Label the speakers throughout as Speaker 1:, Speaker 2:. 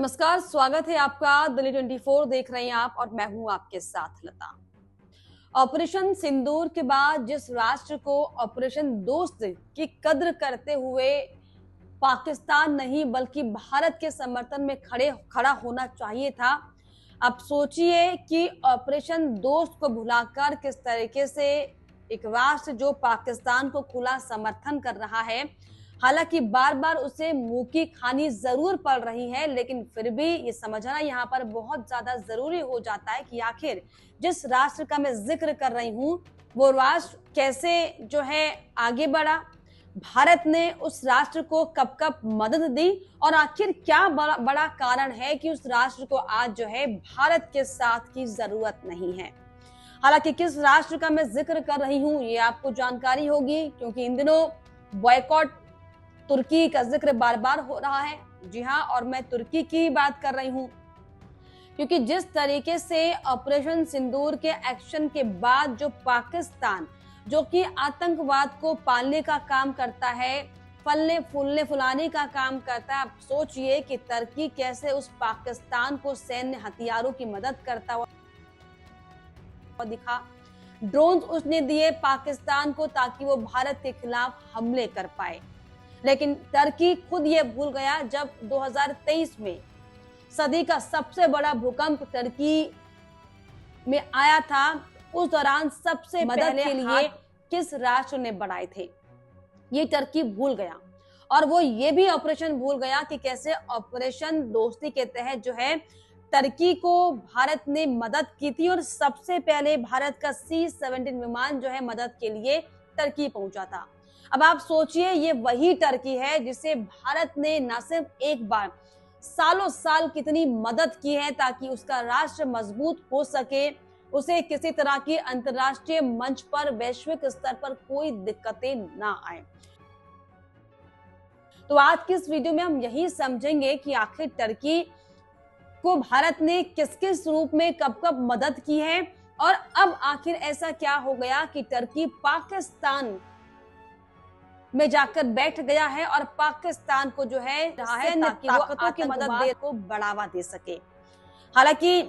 Speaker 1: नमस्कार, स्वागत है आपका। दिल्ली 24 देख रहे हैं आप और मैं हूं आपके साथ लता। ऑपरेशन सिंदूर के बाद जिस राष्ट्र को ऑपरेशन दोस्त की कद्र करते हुए पाकिस्तान नहीं बल्कि भारत के समर्थन में खड़ा होना चाहिए था, अब सोचिए कि ऑपरेशन दोस्त को भुलाकर किस तरीके से एक राष्ट्र जो पाकिस्तान को खुला समर्थन कर रहा है, हालांकि बार बार उसे मुंह की खानी जरूर पड़ रही है, लेकिन फिर भी ये समझना यहाँ पर बहुत ज्यादा जरूरी हो जाता है कि आखिर जिस राष्ट्र का मैं जिक्र कर रही हूँ वो राष्ट्र कैसे जो है आगे बढ़ा, भारत ने उस राष्ट्र को कब कब मदद दी और आखिर क्या बड़ा कारण है कि उस राष्ट्र को आज जो है भारत के साथ की जरूरत नहीं है। हालांकि किस राष्ट्र का मैं जिक्र कर रही हूँ ये आपको जानकारी होगी, क्योंकि इन दिनों बॉयकॉट तुर्की का जिक्र बार बार हो रहा है। जी हाँ, और मैं तुर्की की बात कर रही हूँ, क्योंकि जिस तरीके से ऑपरेशन सिंदूर के एक्शन के बाद जो पाकिस्तान जो कि आतंकवाद को पालने का काम करता है, फलने फूलने फुलाने का काम करता है, आप सोचिए कि तुर्की कैसे उस पाकिस्तान को सैन्य हथियारों की मदद करता हुआ दिखा। ड्रोन्स उसने दिए पाकिस्तान को ताकि वो भारत के खिलाफ हमले कर पाए, लेकिन तुर्की खुद ये भूल गया जब 2023 में सदी का सबसे बड़ा भूकंप तुर्की में आया था। उस दौरान सबसे मदद के लिए किस राष्ट्र ने बढ़ाए थे ये तुर्की भूल गया, और वो ये भी ऑपरेशन भूल गया कि कैसे ऑपरेशन दोस्ती के तहत जो है तुर्की को भारत ने मदद की थी और सबसे पहले भारत का C-17 विमान जो है मदद के लिए तुर्की पहुंचा था। अब आप सोचिए ये वही तुर्की है जिसे भारत ने न सिर्फ एक बार सालों साल कितनी मदद की है ताकि उसका राष्ट्र मजबूत हो सके, उसे किसी तरह की अंतर्राष्ट्रीय मंच पर वैश्विक स्तर पर कोई दिक्कतें ना आए। तो आज की इस वीडियो में हम यही समझेंगे कि आखिर तुर्की को भारत ने किस किस रूप में कब कब मदद की है और अब आखिर ऐसा क्या हो गया कि तुर्की पाकिस्तान में जाकर बैठ गया है और पाकिस्तान को जो है ताकि वो ताकतों की मदद दे को बढ़ावा दे सके। हालांकि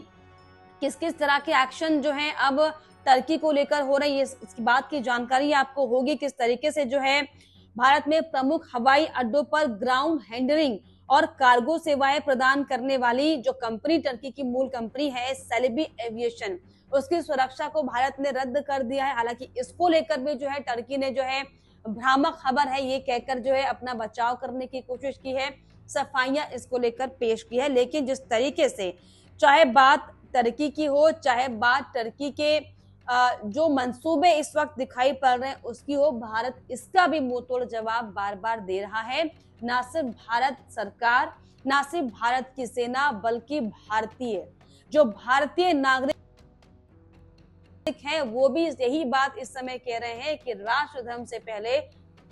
Speaker 1: किस किस तरह के एक्शन जो हैं अब तुर्की को लेकर हो रही है इसकी बात की जानकारी आपको होगी। किस तरीके से जो है भारत में प्रमुख हवाई अड्डों पर ग्राउंड हैंडलिंग और कार्गो सेवाएं प्रदान करने वाली जो कंपनी तुर्की की मूल कंपनी है सेलेबी एविएशन, उसकी सुरक्षा को भारत ने रद्द कर दिया है। हालांकि इसको लेकर भी जो है तुर्की ने जो है भ्रामक खबर है ये कहकर जो है अपना बचाव करने की कोशिश की है, सफाइयां इसको लेकर पेश की है। लेकिन जिस तरीके से चाहे बात तुर्की की हो, चाहे बात तुर्की के जो मंसूबे इस वक्त दिखाई पड़ रहे हैं उसकी हो, भारत इसका भी मुंहतोड़ जवाब बार बार दे रहा है। ना सिर्फ भारत सरकार, ना सिर्फ भारत की सेना, बल्कि भारतीय नागरिक है वो भी यही बात इस समय कह रहे हैं कि राष्ट्र धर्म से पहले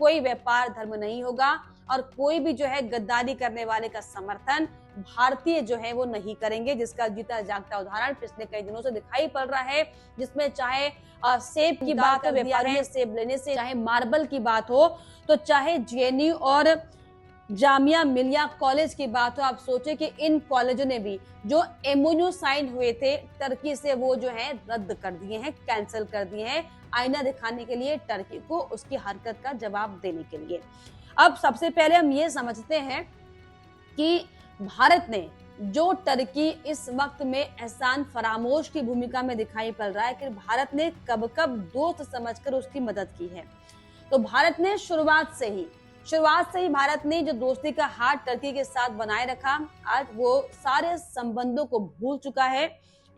Speaker 1: कोई व्यापार धर्म नहीं होगा और कोई भी जो है गद्दारी करने वाले का समर्थन भारतीय जो है वो नहीं करेंगे, जिसका जीता जागता उदाहरण पिछले कई दिनों से दिखाई पड़ रहा है। जिसमें चाहे सेब की बात हो, व्यापार में सेब लेने से, चाहे मार्बल की बात हो, तो चाहे JNU और जामिया मिलिया कॉलेज की बात हो, आप सोचे कि इन कॉलेजों ने भी जो MOU साइन हुए थे तुर्की से वो जो है रद्द कर दिए हैं, कैंसिल कर दिए हैं, आईना दिखाने के लिए तुर्की को उसकी हरकत का जवाब देने के लिए। अब सबसे पहले हम ये समझते हैं कि भारत ने जो तुर्की इस वक्त में एहसान फरामोश की भूमिका में दिखाई पड़ रहा है कि भारत ने कब कब दोस्त समझकर उसकी मदद की है। तो भारत ने शुरुआत से ही भारत ने जो दोस्ती का हाथ तुर्की के साथ बनाए रखा, आज वो सारे संबंधों को भूल चुका है,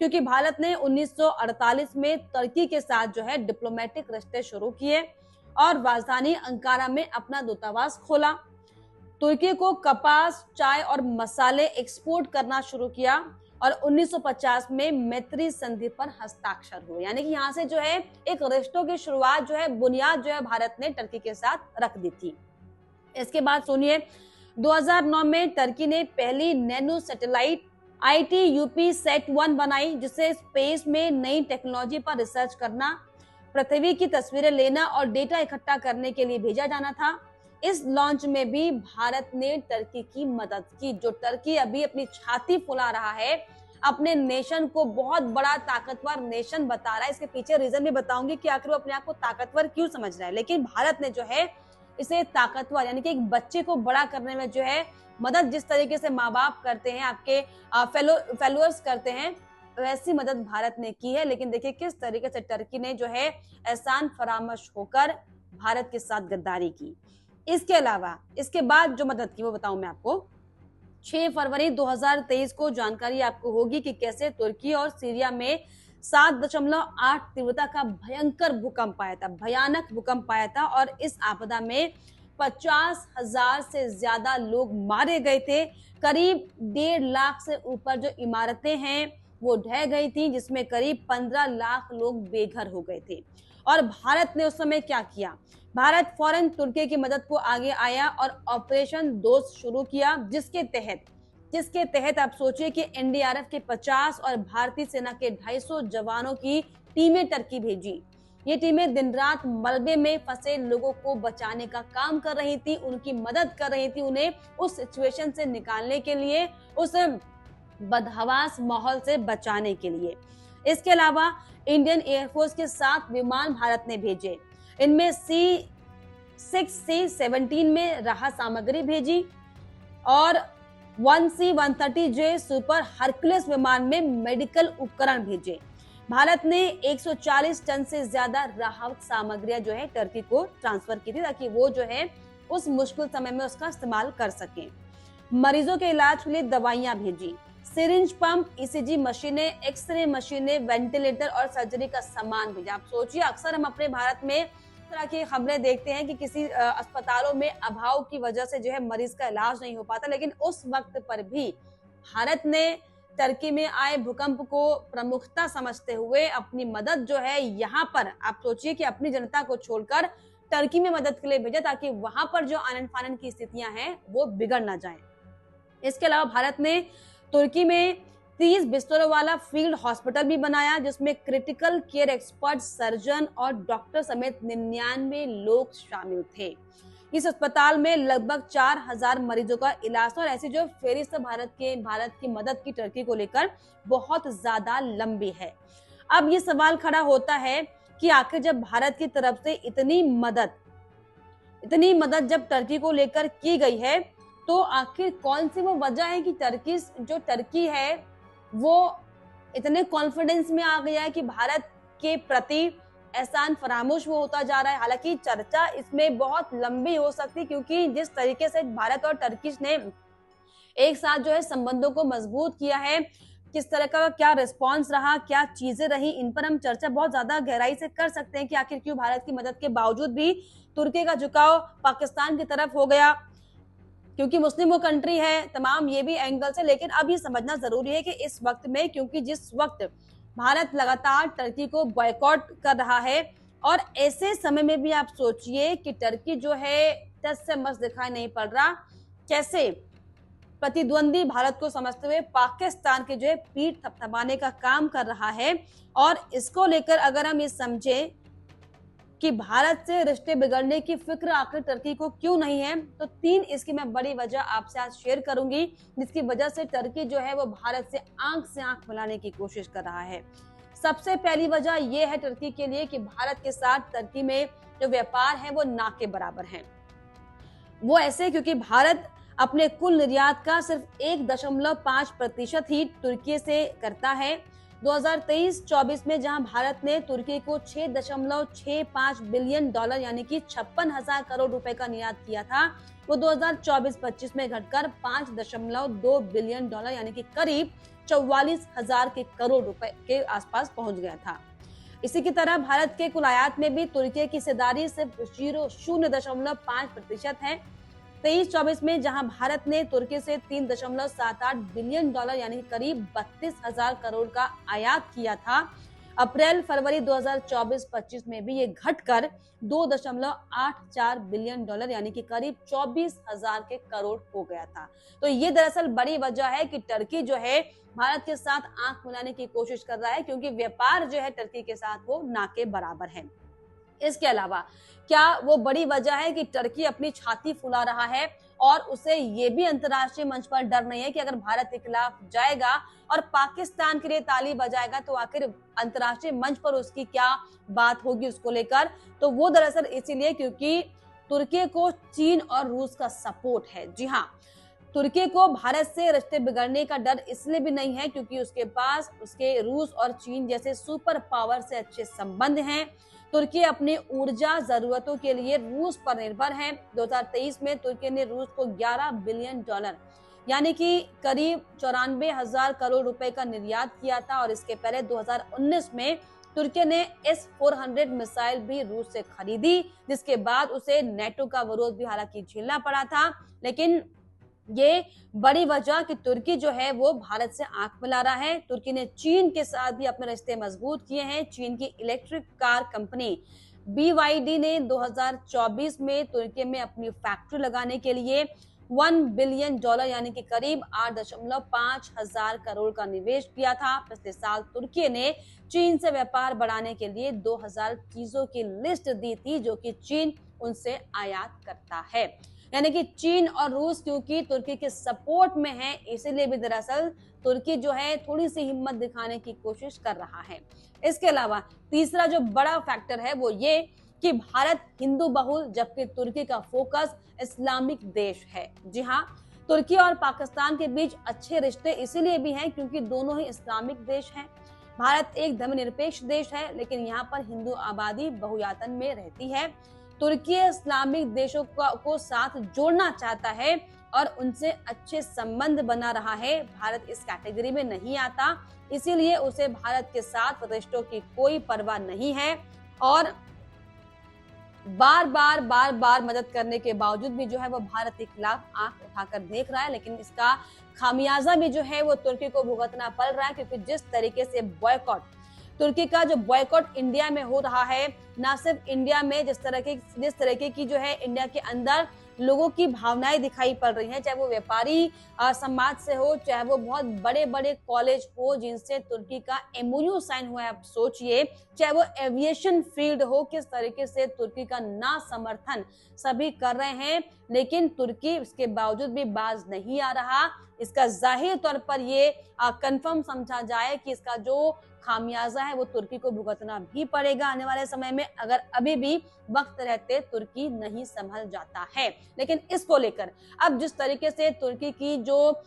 Speaker 1: क्योंकि भारत ने 1948 में तुर्की के साथ जो है डिप्लोमेटिक रिश्ते शुरू किए और राजधानी अंकारा में अपना दूतावास खोला। तुर्की को कपास, चाय और मसाले एक्सपोर्ट करना शुरू किया और 1950 में मैत्री संधि पर हस्ताक्षर हुए। यानी कि यहाँ से जो है एक रिश्तों की शुरुआत जो है, बुनियाद जो है भारत ने तुर्की के साथ रख दी थी। इसके बाद सुनिए 2009 में तुर्की ने पहली नैनो सैटेलाइट ITUP-SAT-1 बनाई, जिससे स्पेस में नई टेक्नोलॉजी पर रिसर्च करना, पृथ्वी की तस्वीरें लेना और डेटा इकट्ठा करने के लिए भेजा जाना था। इस लॉन्च में भी भारत ने टर्की की मदद की। जो टर्की अभी अपनी छाती फुला रहा है, अपने नेशन को बहुत बड़ा ताकतवर नेशन बता रहा है, इसके पीछे रीजन भी बताऊंगी कि आखिर वो अपने आप को ताकतवर क्यों समझ रहा है। लेकिन भारत ने जो है इसे ताकतवर, यानी कि एक बच्चे को बड़ा करने में जो है मदद जिस तरीके से माँ बाप करते हैं, आपके फॉलोअर्स करते हैं, वैसी मदद भारत ने की है। लेकिन देखिए किस तरीके से टर्की ने जो है एहसान फरामश होकर भारत के साथ गद्दारी की। इसके अलावा इसके बाद जो मदद की वो बताऊं मैं आपको। 6 फरवरी 2023 को जानकारी आपको होगी कि कैसे तुर्की और सीरिया में 7.8 तीव्रता का भयंकर भूकंप आया था, भयानक भूकंप आया था। और इस आपदा में 50,000 से ज्यादा लोग मारे गए थे। करीब 1.5 लाख से ऊपर जो इमारतें हैं वो ढह गई थी, जिसमें करीब 15 लाख लोग बेघर हो गए थे। और भारत ने उस समय क्या किया? भारत फौरन तुर्की की मदद को आगे आया और ऑपरेशन दोस्त शुरू किया, जिसके तहत आप सोचिए कि एनडीआरएफ के 50 और भारतीय सेना के 250 जवानों की टीमें टर्की भेजी। ये टीमें दिन रात मलबे में फंसे लोगों को बचाने का काम कर रही थी, उनकी मदद कर रही थी, उन्हें उस सिचुएशन से निकालने के लिए, उस बदहवास माहौल से बचाने के लिए। इसके अलावा इंडियन एयरफोर्स के 7 विमान भारत ने भेजे। इनमें C6 C-17 में राहत सामग्री भेजी और 1C-130J सुपर हरकुलस विमान में मेडिकल उपकरण भेजे। भारत ने 140 टन से ज्यादा राहत सामग्रियां जो है टर्की को ट्रांसफर की थी, ताकि वो जो है उस मुश्किल समय में उसका इस्तेमाल कर सके। मरीजों के इलाज के लिए दवाइयां भेजी, सिरिंज पंप, ईसीजी मशीनें, एक्सरे मशीनें, वेंटिलेटर और सर्जरी का सामान भेजा। आप सोचिए, अक्सर हम अपने भारत में इस तरह की खबरें देखते हैं कि किसी अस्पतालों में अभाव की वजह से जो है मरीज का इलाज नहीं हो पाता, लेकिन उस वक्त पर भी भारत ने टर्की में आए भूकंप को प्रमुखता समझते हुए अपनी मदद जो है यहाँ पर, आप सोचिए कि अपनी जनता को छोड़कर टर्की में मदद के लिए भेजा, ताकि वहां पर जो आनन फानन की स्थितियां हैं वो बिगड़ ना जाए। इसके अलावा भारत ने तुर्की में 30 बिस्तरों वाला फील्ड हॉस्पिटल भी बनाया, जिसमें क्रिटिकल केयर एक्सपर्ट, सर्जन और डॉक्टर समेत 99 लोग शामिल थे। इस अस्पताल में लगभग 4,000 मरीजों का इलाज था। और ऐसी जो फेरिस्त भारत की मदद की टर्की को लेकर बहुत ज्यादा लंबी है। अब ये सवाल खड़ा होता है कि आखिर जब भारत की तरफ से इतनी मदद जब टर्की को लेकर की गई है, तो आखिर कौन सी वो वजह है कि टर्की है वो इतने कॉन्फिडेंस में आ गया है कि भारत के प्रति एहसान फरामोश वो होता जा रहा है। हालांकि चर्चा इसमें बहुत लंबी हो सकती है, क्योंकि जिस तरीके से भारत और टर्की ने एक साथ जो है संबंधों को मजबूत किया है, किस तरह का क्या रिस्पांस रहा, क्या चीजें रही, इन पर हम चर्चा बहुत ज्यादा गहराई से कर सकते हैं कि आखिर क्यों भारत की मदद के बावजूद भी तुर्की का झुकाव पाकिस्तान की तरफ हो गया, क्योंकि मुस्लिम वो कंट्री है, तमाम ये भी एंगल से। लेकिन अब ये समझना जरूरी है कि इस वक्त में, क्योंकि जिस वक्त भारत लगातार टर्की को बॉयकॉट कर रहा है, और ऐसे समय में भी आप सोचिए कि टर्की जो है टस से मस दिखाई नहीं पड़ रहा, कैसे प्रतिद्वंदी भारत को समझते हुए पाकिस्तान के जो है पीठ थपथपाने का काम कर रहा है। और इसको लेकर अगर हम ये समझे कि भारत से रिश्ते बिगड़ने की फिक्र आखिर टर्की को क्यों नहीं है, तो 3 इसकी मैं बड़ी वजह आपसे आज शेयर करूंगी, जिसकी वजह से टर्की जो है वो भारत से आंख मिलाने की कोशिश कर रहा है। सबसे पहली वजह यह है टर्की के लिए कि भारत के साथ टर्की में जो व्यापार है वो ना के बराबर है। वो ऐसे क्योंकि भारत अपने कुल निर्यात का सिर्फ 1.5% ही तुर्की से करता है। 2023-24 में जहां भारत ने तुर्की को $6.65 बिलियन यानी कि 56,000 करोड़ रुपए का निर्यात किया था, वो 2024-25 में घटकर $5.2 बिलियन यानी कि करीब 44,000 के करोड़ रुपए के आसपास पहुंच गया था। इसी की तरह भारत के कुल आयात में भी तुर्की की हिस्सेदारी सिर्फ 0.5% है। 23-24 में जहां भारत ने तुर्की से $3.78 बिलियन यानी करीब 32,000 करोड़ का आयात किया था, अप्रैल-फरवरी 2024-25 में भी ये घटकर $2.84 बिलियन यानी कि करीब 24,000 के करोड़ हो गया था। तो ये दरअसल बड़ी वजह है कि टर्की जो है भारत के साथ आंख मिलाने की कोशिश कर रहा है, क्योंकि व्यापार जो है टर्की के साथ वो ना के बराबर है। इसके अलावा क्या वो बड़ी वजह है कि टर्की अपनी छाती फुला रहा है और उसे ये भी अंतर्राष्ट्रीय मंच पर डर नहीं है कि अगर भारत के खिलाफ जाएगा और पाकिस्तान के लिए ताली बजाएगा तो आखिर अंतर्राष्ट्रीय मंच पर उसकी क्या बात होगी उसको लेकर? तो वो दरअसल इसीलिए क्योंकि तुर्की को चीन और रूस का सपोर्ट है। जी हाँ, तुर्की को भारत से रिश्ते बिगड़ने का डर इसलिए भी नहीं है क्योंकि उसके पास उसके रूस और चीन जैसे सुपर पावर से अच्छे संबंध हैं। तुर्की अपनी ऊर्जा जरूरतों के लिए रूस पर निर्भर है। 2023 में तुर्की ने रूस को 11 बिलियन डॉलर यानी कि करीब 94,000 करोड़ रुपए का निर्यात किया था और इसके पहले 2019 में तुर्की ने S-400 मिसाइल भी रूस से खरीदी, जिसके बाद उसे नेटो का विरोध भी हालांकि झेलना पड़ा था। लेकिन ये बड़ी वजह कि तुर्की जो है वो भारत से आंख मिला रहा है। तुर्की ने चीन के साथ भी अपने रिश्ते मजबूत किए हैं। चीन की इलेक्ट्रिक कार कंपनी BYD ने 2024 में तुर्की में अपनी फैक्ट्री लगाने के लिए 1 बिलियन डॉलर यानी कि करीब 8.5 हजार करोड़ का निवेश किया था। पिछले साल तुर्की ने चीन से व्यापार बढ़ाने के लिए 2000 चीजों की लिस्ट दी थी जो कि चीन उनसे आयात करता है। यानी कि चीन और रूस क्योंकि तुर्की के सपोर्ट में है, इसीलिए भी दरअसल तुर्की जो है थोड़ी सी हिम्मत दिखाने की कोशिश कर रहा है। इसके अलावा तीसरा जो बड़ा फैक्टर है वो ये कि भारत हिंदू बहुल जबकि तुर्की का फोकस इस्लामिक देश है। जी हाँ, तुर्की और पाकिस्तान के बीच अच्छे रिश्ते इसीलिए भी हैं क्योंकि दोनों ही इस्लामिक देश हैं। भारत एक धर्मनिरपेक्ष देश है लेकिन यहाँ पर हिंदू आबादी बहुयातन में रहती है। तुर्की इस्लामिक देशों को साथ जोड़ना चाहता है और उनसे अच्छे संबंध बना रहा है। भारत इस कैटेगरी में नहीं आता, इसीलिए उसे भारत के साथ रिश्तों की कोई परवाह नहीं है और बार बार मदद करने के बावजूद भी जो है वो भारत के खिलाफ आंख उठाकर देख रहा है। लेकिन इसका खामियाजा भी जो है वो तुर्की को भुगतना पड़ रहा है क्योंकि जिस तरीके से बॉयकॉट तुर्की का जो बॉयकॉट इंडिया में हो रहा है, ना सिर्फ इंडिया में जिस तरीके की जो है इंडिया के अंदर लोगों की भावनाएं दिखाई पड़ रही हैं, चाहे वो व्यापारी समाज से हो, चाहे वो बहुत बड़े बड़े कॉलेज हो जिनसे तुर्की का MOU साइन हुआ है। आप सोचिए, चाहे वो एविएशन फील्ड हो, किस तरीके से तुर्की का ना समर्थन सभी कर रहे हैं, लेकिन तुर्की इसके बावजूद भी बाज नहीं आ रहा। इसका जाहिर तौर पर ये कंफर्म समझा जाए कि इसका जो खामियाजा है वो तुर्की को भुगतना भी पड़ेगा आने वाले समय में, अगर अभी भी वक्त रहते तुर्की नहीं संभल जाता है। लेकिन इसको लेकर अब जिस तरीके से तुर्की की जो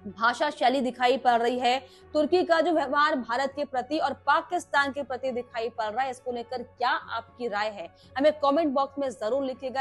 Speaker 1: भाषा शैली दिखाई पड़ रही है, तुर्की का जो व्यवहार भारत के प्रति और पाकिस्तान के प्रति दिखाई पड़ रहा है, इसको लेकर क्या आपकी राय है हमें कमेंट बॉक्स में जरूर लिखिएगा।